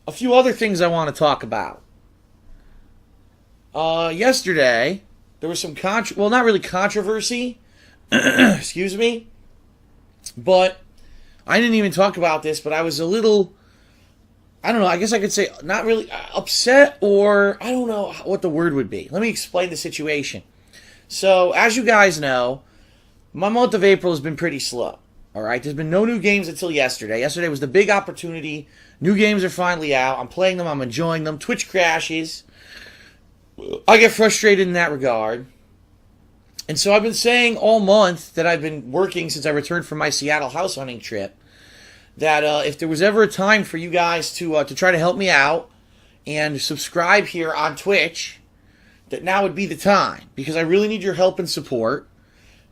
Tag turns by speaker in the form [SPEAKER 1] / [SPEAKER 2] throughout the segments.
[SPEAKER 1] a few other things I want to talk about. Yesterday, there was some well, not really controversy, excuse me, but I didn't even talk about this, but I was a little, I don't know, I guess I could say not really upset, or I don't know what the word would be. Let me explain the situation. So, as you guys know, my month of April has been pretty slow. All right, there's been no new games until yesterday. Yesterday was the big opportunity. New games are finally out. I'm playing them. I'm enjoying them. Twitch crashes. I get frustrated in that regard. And so I've been saying all month that I've been working since I returned from my Seattle house hunting trip that if there was ever a time for you guys to try to help me out and subscribe here on Twitch, that now would be the time, because I really need your help and support.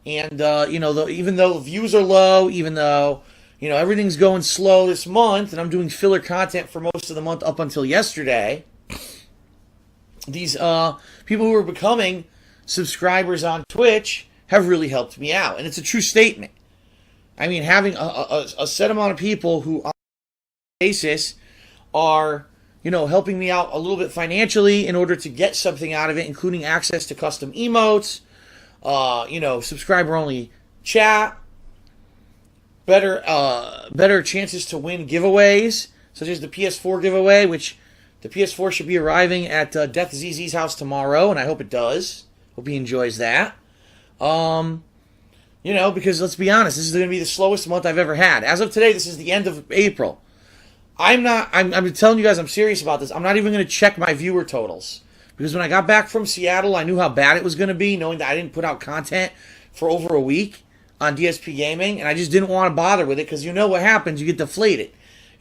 [SPEAKER 1] And, even though views are low, even though, everything's going slow this month, and I'm doing filler content for most of the month up until yesterday, these people who are becoming subscribers on Twitch have really helped me out. And it's a true statement. I mean, having a set amount of people who on a basis are, helping me out a little bit financially in order to get something out of it, including access to custom emotes, subscriber-only chat, better chances to win giveaways, such as the PS4 giveaway, which the PS4 should be arriving at Death ZZ's house tomorrow, and I hope it does. Hope he enjoys that. Because let's be honest, this is going to be the slowest month I've ever had. As of today, this is the end of April. I'm telling you guys, I'm serious about this. I'm not even going to check my viewer totals. Because when I got back from Seattle, I knew how bad it was going to be, knowing that I didn't put out content for over a week on DSP Gaming, and I just didn't want to bother with it, because you know what happens, you get deflated.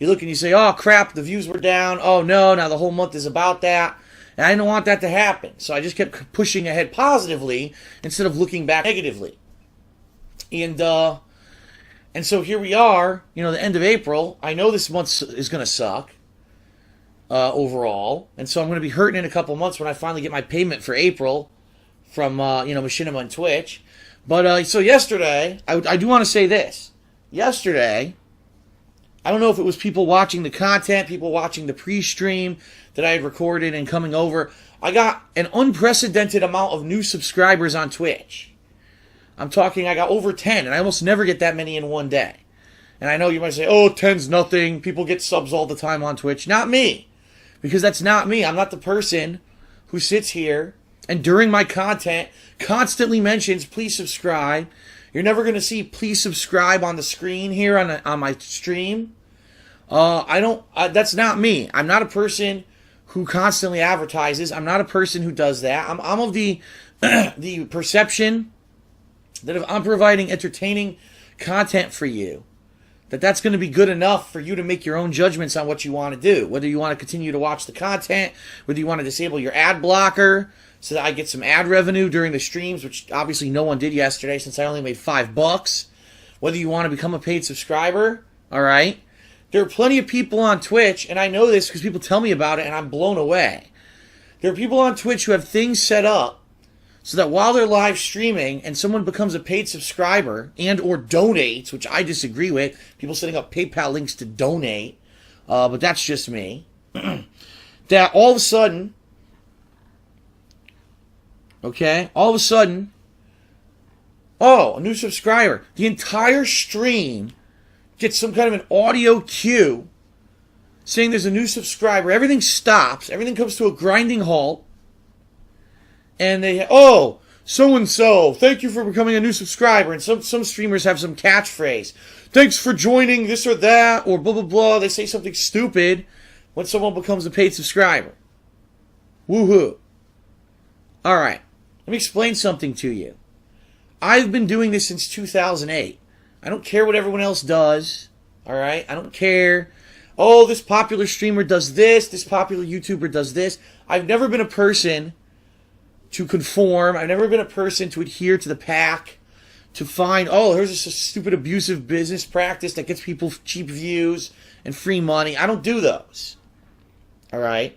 [SPEAKER 1] You look and you say, oh crap, the views were down, oh no, now the whole month is about that, and I didn't want that to happen. So I just kept pushing ahead positively, instead of looking back negatively. And so here we are, the end of April. I know this month is going to suck. Overall, and so I'm going to be hurting in a couple months when I finally get my payment for April from Machinima and Twitch. But so yesterday, I do want to say this. Yesterday, I don't know if it was people watching the content, people watching the pre-stream that I had recorded and coming over. I got an unprecedented amount of new subscribers on Twitch. I'm talking, I got over 10, and I almost never get that many in one day. And I know you might say, oh, 10's nothing. People get subs all the time on Twitch. Not me. Because that's not me. I'm not the person who sits here and during my content constantly mentions, please subscribe. You're never going to see please subscribe on the screen here on my stream. That's not me. I'm not a person who constantly advertises. I'm not a person who does that. I'm of the the perception that if I'm providing entertaining content for you, that's going to be good enough for you to make your own judgments on what you want to do. Whether you want to continue to watch the content, whether you want to disable your ad blocker so that I get some ad revenue during the streams, which obviously no one did yesterday since I only made $5. Whether you want to become a paid subscriber, all right? There are plenty of people on Twitch, and I know this because people tell me about it, and I'm blown away. There are people on Twitch who have things set up so that while they're live streaming and someone becomes a paid subscriber and or donates, which I disagree with, people setting up PayPal links to donate, but that's just me, that all of a sudden, oh, a new subscriber. The entire stream gets some kind of an audio cue saying there's a new subscriber. Everything stops. Everything comes to a grinding halt. And they, oh, so-and-so, thank you for becoming a new subscriber. And some streamers have some catchphrase. Thanks for joining this or that, or blah, blah, blah. They say something stupid when someone becomes a paid subscriber. Woohoo. All right, let me explain something to you. I've been doing this since 2008. I don't care what everyone else does, all right? I don't care. Oh, this popular streamer does this popular YouTuber does this. I've never been a person to conform. I've never been a person to adhere to the pack, to find, oh, here's a stupid abusive business practice that gets people cheap views and free money. I don't do those. All right?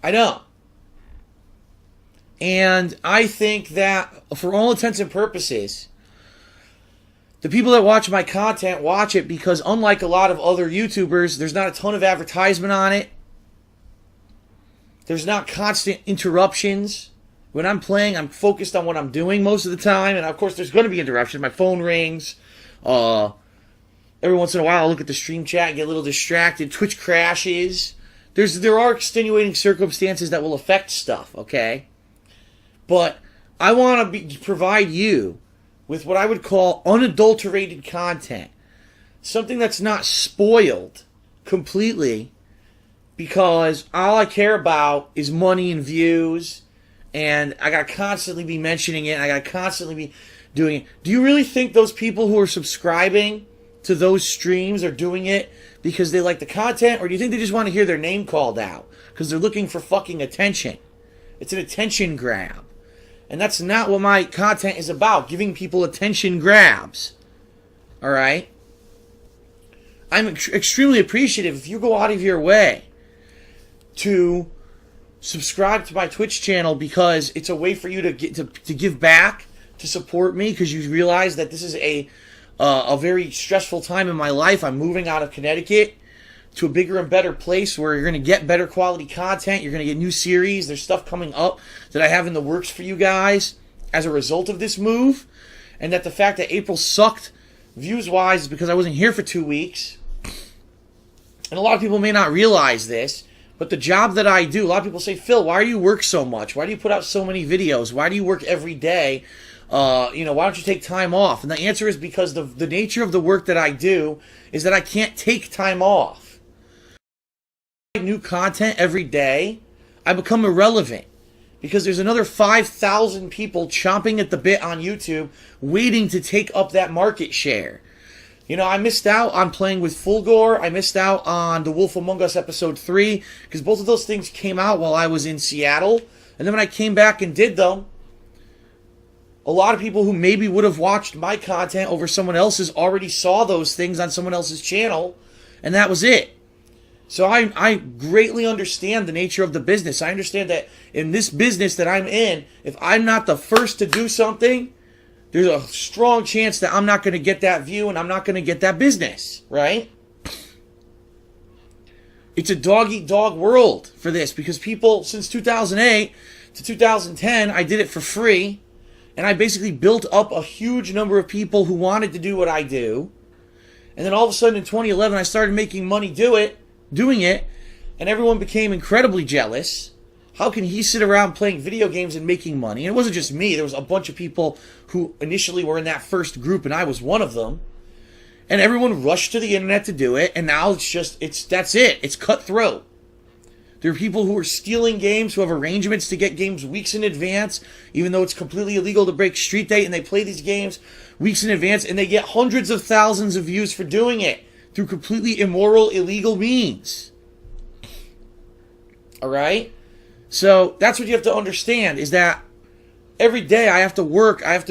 [SPEAKER 1] I don't. And I think that, for all intents and purposes, The people that watch my content watch it because, unlike a lot of other YouTubers, there's not a ton of advertisement on it. There's not constant interruptions. When I'm playing, I'm focused on what I'm doing most of the time. And, of course, there's going to be interruptions. My phone rings. Every once in a while, I'll look at the stream chat and get a little distracted. Twitch crashes. There are extenuating circumstances that will affect stuff, okay? But I want to provide you with what I would call unadulterated content. Something that's not spoiled completely, because all I care about is money and views, and I got to constantly be mentioning it, and I got to constantly be doing it. Do you really think those people who are subscribing to those streams are doing it because they like the content, or do you think they just want to hear their name called out because they're looking for fucking attention? It's an attention grab. And that's not what my content is about, giving people attention grabs. Alright? I'm extremely appreciative if you go out of your way to subscribe to my Twitch channel, because it's a way for you to get to give back, to support me, because you realize that this is a very stressful time in my life. I'm moving out of Connecticut to a bigger and better place where you're going to get better quality content. You're going to get new series. There's stuff coming up that I have in the works for you guys as a result of this move. And that the fact that April sucked views-wise is because I wasn't here for 2 weeks. And a lot of people may not realize this, but the job that I do, a lot of people say, Phil, why do you work so much? Why do you put out so many videos? Why do you work every day? Why don't you take time off? And the answer is because the nature of the work that I do is that I can't take time off. New content every day, I become irrelevant because there's another 5,000 people chomping at the bit on YouTube waiting to take up that market share. You know, I missed out on playing with Fulgore. I missed out on The Wolf Among Us Episode 3 because both of those things came out while I was in Seattle. And then when I came back and did them, a lot of people who maybe would have watched my content over someone else's already saw those things on someone else's channel, and that was it. So I greatly understand the nature of the business. I understand that in this business that I'm in, if I'm not the first to do something, there's a strong chance that I'm not going to get that view and I'm not going to get that business, right? It's a dog-eat-dog world for this because people, since 2008 to 2010, I did it for free. And I basically built up a huge number of people who wanted to do what I do. And then all of a sudden in 2011, I started making money doing it, and everyone became incredibly jealous. How can he sit around playing video games and making money? And it wasn't just me. There was a bunch of people who initially were in that first group, and I was one of them. And everyone rushed to the internet to do it, and now that's it. It's cutthroat. There are people who are stealing games, who have arrangements to get games weeks in advance, even though it's completely illegal to break street date, and they play these games weeks in advance, and they get hundreds of thousands of views for doing it through completely immoral, illegal means. Alright? So, that's what you have to understand, is that every day I have to work, I have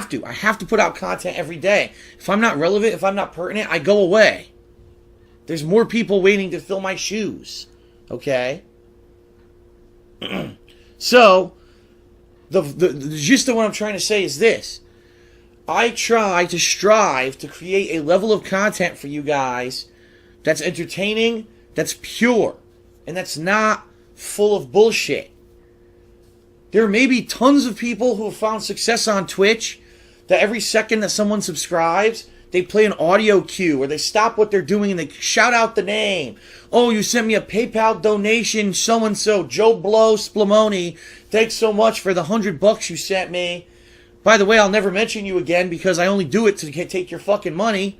[SPEAKER 1] to put out content every day. If I'm not relevant, if I'm not pertinent, I go away. There's more people waiting to fill my shoes. Okay? So, the gist of what I'm trying to say is this. I try to strive to create a level of content for you guys that's entertaining, that's pure, and that's not full of bullshit. There may be tons of people who have found success on Twitch that every second that someone subscribes, they play an audio cue, or they stop what they're doing and they shout out the name. Oh, you sent me a PayPal donation, so-and-so, Joe Blow Splamoni. Thanks so much for the $100 you sent me. By the way, I'll never mention you again because I only do it to take your fucking money.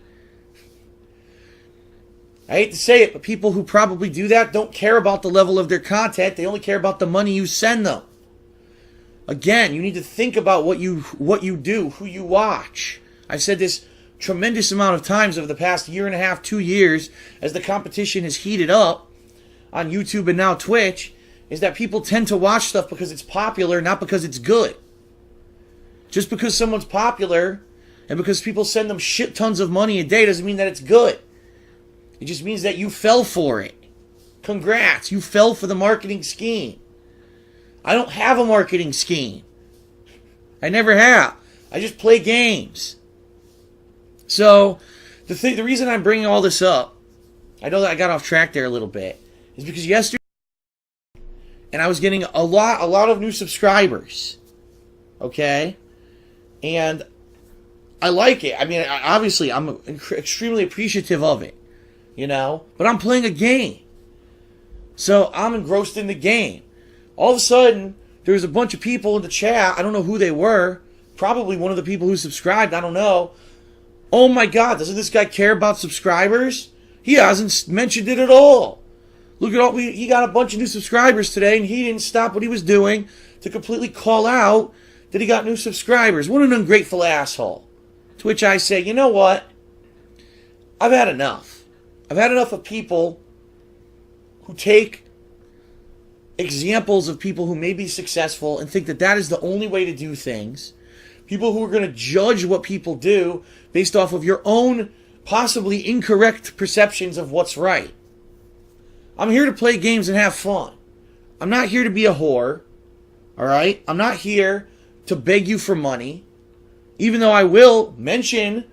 [SPEAKER 1] I hate to say it, but people who probably do that don't care about the level of their content. They only care about the money you send them. Again, you need to think about what you do, who you watch. I've said this tremendous amount of times over the past year and a half, 2 years, as the competition has heated up on YouTube and now Twitch, is that people tend to watch stuff because it's popular, not because it's good. Just because someone's popular and because people send them shit tons of money a day doesn't mean that it's good. It just means that you fell for it. Congrats, you fell for the marketing scheme. I don't have a marketing scheme. I never have. I just play games. So, the reason I'm bringing all this up, I know that I got off track there a little bit, is because yesterday, and I was getting a lot of new subscribers, okay? And I like it. I mean, obviously, I'm extremely appreciative of it, you know? But I'm playing a game. So I'm engrossed in the game. All of a sudden, there's a bunch of people in the chat. I don't know who they were. Probably one of the people who subscribed. I don't know. Oh my God, doesn't this guy care about subscribers? He hasn't mentioned it at all. Look at all, he got a bunch of new subscribers today, and he didn't stop what he was doing to completely call out that he got new subscribers. What an ungrateful asshole. To which I say, you know what? I've had enough. I've had enough of people who take examples of people who may be successful and think that that is the only way to do things. People who are going to judge what people do based off of your own possibly incorrect perceptions of what's right. I'm here to play games and have fun. I'm not here to be a whore. All right? I'm not here to beg you for money. Even though I will mention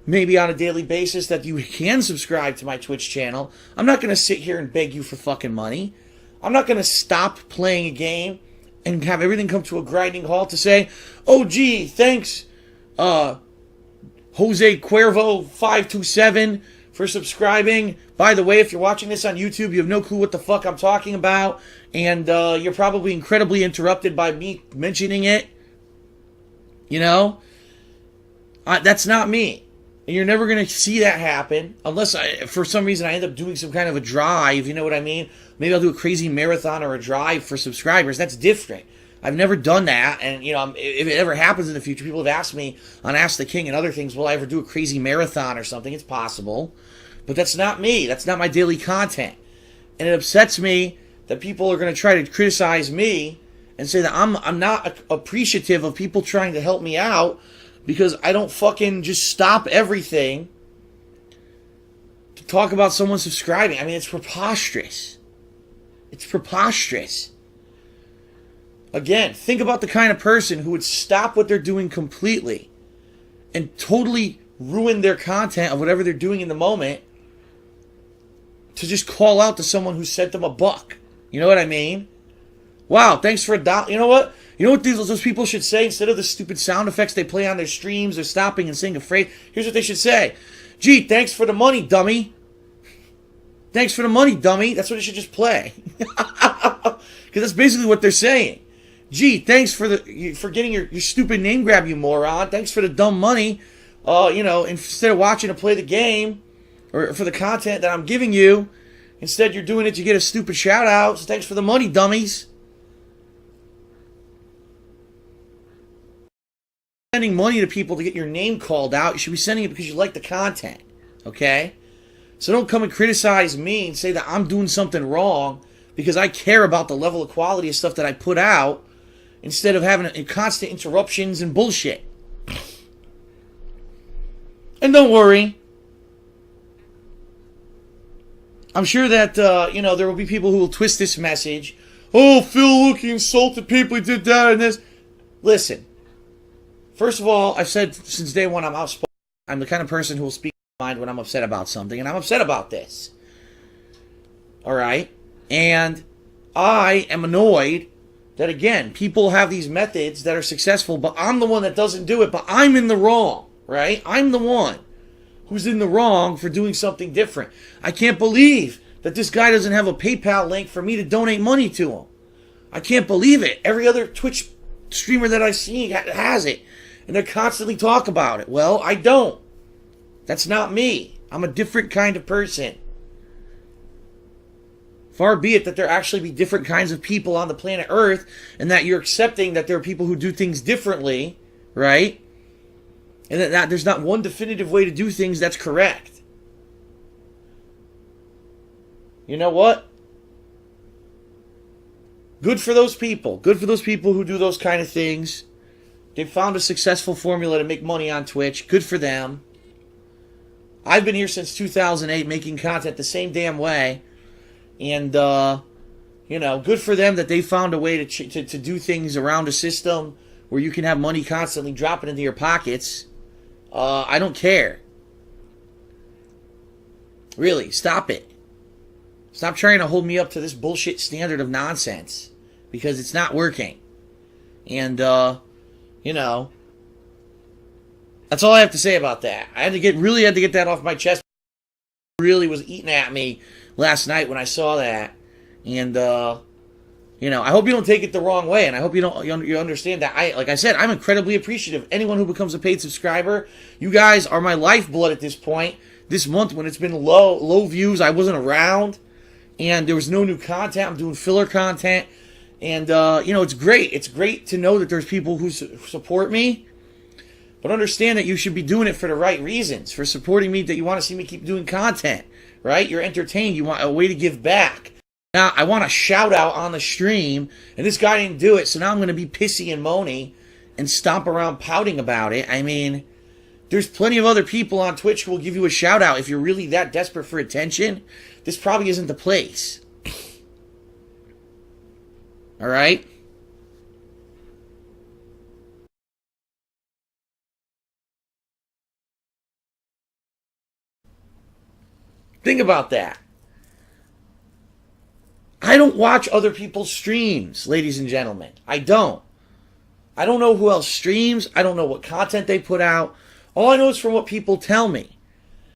[SPEAKER 1] maybe on a daily basis that you can subscribe to my Twitch channel, I'm not going to sit here and beg you for fucking money. I'm not going to stop playing a game and have everything come to a grinding halt to say, oh, gee, thanks, Jose Cuervo 527 for subscribing. By the way, if you're watching this on YouTube, you have no clue what the fuck I'm talking about, and you're probably incredibly interrupted by me mentioning it. You know? That's not me. And you're never going to see that happen unless, for some reason, I end up doing some kind of a drive, you know what I mean? Maybe I'll do a crazy marathon or a drive for subscribers. That's different. I've never done that, and, you know, if it ever happens in the future, people have asked me on Ask the King and other things, will I ever do a crazy marathon or something? It's possible. But that's not me. That's not my daily content. And it upsets me that people are going to try to criticize me and say that I'm not appreciative of people trying to help me out because I don't fucking just stop everything to talk about someone subscribing. I mean, it's preposterous. It's preposterous. Again, think about the kind of person who would stop what they're doing completely and totally ruin their content of whatever they're doing in the moment to just call out to someone who sent them $1. You know what I mean? Wow, thanks for $1. You know what? You know what those people should say instead of the stupid sound effects they play on their streams or stopping and saying a phrase? Here's what they should say. Gee, thanks for the money, dummy. Thanks for the money, dummy. That's what it should just play. Because that's basically what they're saying. Gee, thanks for getting your stupid name grab, you moron. Thanks for the dumb money. You know, instead of watching to play the game or for the content that I'm giving you, instead you're doing it to get a stupid shout out. So thanks for the money, dummies. Sending money to people to get your name called out. You should be sending it because you like the content. Okay? So don't come and criticize me and say that I'm doing something wrong because I care about the level of quality of stuff that I put out instead of having constant interruptions and bullshit. And don't worry. I'm sure that, you know, there will be people who will twist this message. Oh, Phil, look, he insulted people, he did that and this. Listen. First of all, I've said since day one I'm outspoken. I'm the kind of person who will speak my mind when I'm upset about something, and I'm upset about this. Alright? And I am annoyed that, again, people have these methods that are successful, but I'm the one that doesn't do it, but I'm in the wrong, right? I'm the one who's in the wrong for doing something different. I can't believe that this guy doesn't have a PayPal link for me to donate money to him. I can't believe it. Every other Twitch streamer that I see has it. And they constantly talk about it. Well, I don't. That's not me. I'm a different kind of person. Far be it that there actually be different kinds of people on the planet Earth and that you're accepting that there are people who do things differently, right? And that there's not one definitive way to do things that's correct. You know what? Good for those people. Good for those people who do those kind of things. They found a successful formula to make money on Twitch. Good for them. I've been here since 2008 making content the same damn way. And, you know, good for them that they found a way to do things around a system where you can have money constantly dropping into your pockets. I don't care. Really, stop it. Stop trying to hold me up to this bullshit standard of nonsense, because it's not working. And, you know, that's all I have to say about that. I really had to get that off my chest. It really was eating at me last night when I saw that. And, you know, I hope you don't take it the wrong way, and I hope you understand that. Like I said, I'm incredibly appreciative of anyone who becomes a paid subscriber. You guys are my lifeblood at this point. This month, when it's been low views, I wasn't around, and there was no new content. I'm doing filler content, and you know, it's great. It's great to know that there's people who support me, but understand that you should be doing it for the right reasons, for supporting me, that you want to see me keep doing content, right? You're entertained. You want a way to give back. Now, I want a shout out on the stream, and this guy didn't do it, so now I'm going to be pissy and moany and stomp around pouting about it. I mean, there's plenty of other people on Twitch who will give you a shout out. If you're really that desperate for attention, this probably isn't the place. All right? Think about that. I don't watch other people's streams, ladies and gentlemen. I don't. I don't know who else streams. I don't know what content they put out. All I know is from what people tell me.